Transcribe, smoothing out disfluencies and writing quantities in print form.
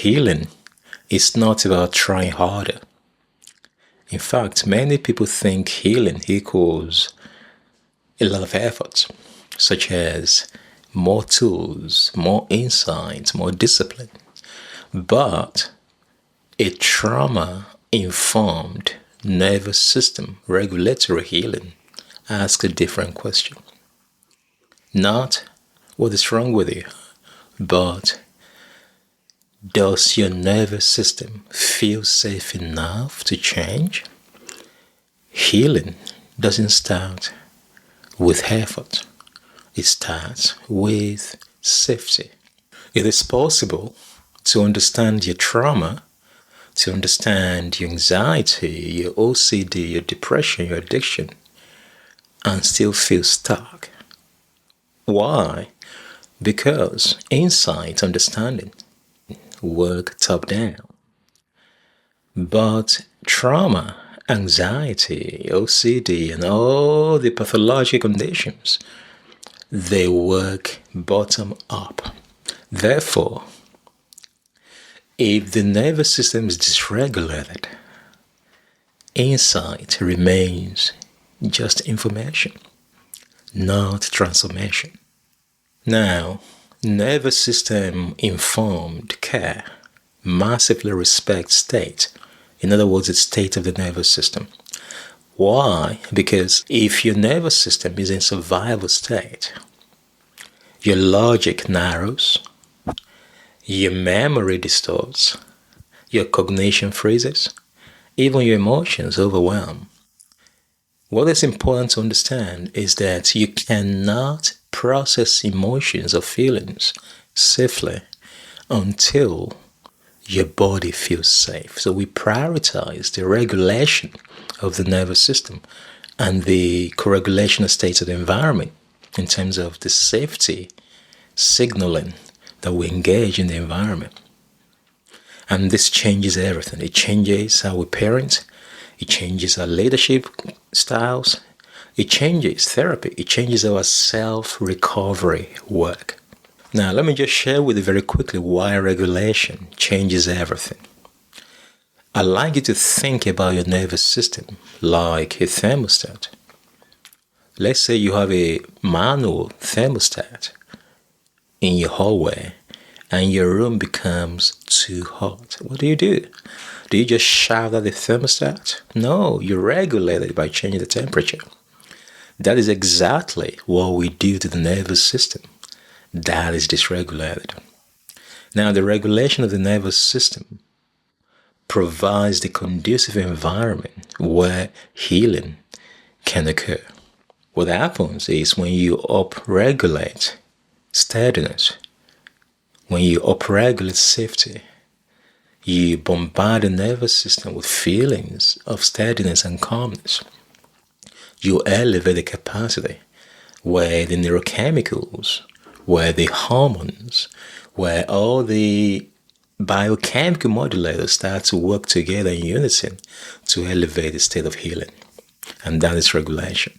Healing is not about trying harder. In fact, many people think healing equals a lot of effort, such as more tools, more insights, more discipline. But a trauma-informed nervous system regulatory healing asks a different question. Not what is wrong with you, but does your nervous system feel safe enough to change? Healing doesn't start with effort. It starts with safety. It is possible to understand your trauma, to understand your anxiety, your OCD, your depression, your addiction, and still feel stuck. Why? Because insight, understanding, work top down. But trauma, anxiety, OCD, and all the pathological conditions, they work bottom up. Therefore, if the nervous system is dysregulated, insight remains just information, not transformation. Now, nervous system informed care massively respects state. In other words, it's state of the nervous system. Why? Because if your nervous system is in survival state, your logic narrows, your memory distorts, your cognition freezes, even your emotions overwhelm. What is important to understand is that you cannot process emotions or feelings safely until your body feels safe. So we prioritize the regulation of the nervous system and the co-regulation of states of the environment in terms of the safety signaling that we engage in the environment. And this changes everything. It changes how we parent. It changes our leadership styles. It changes therapy. It changes our self-recovery work. Now, let me just share with you very quickly why regulation changes everything. I'd like you to think about your nervous system like a thermostat. Let's say you have a manual thermostat in your hallway and your room becomes too hot. What do? Do you just shout at the thermostat? No, you regulate it by changing the temperature. That is exactly what we do to the nervous system. That is dysregulated. Now, the regulation of the nervous system provides the conducive environment where healing can occur. What happens is when you upregulate steadiness, when you upregulate safety, you bombard the nervous system with feelings of steadiness and calmness. You elevate the capacity where the neurochemicals, where the hormones, where all the biochemical modulators start to work together in unison to elevate the state of healing. And that is regulation.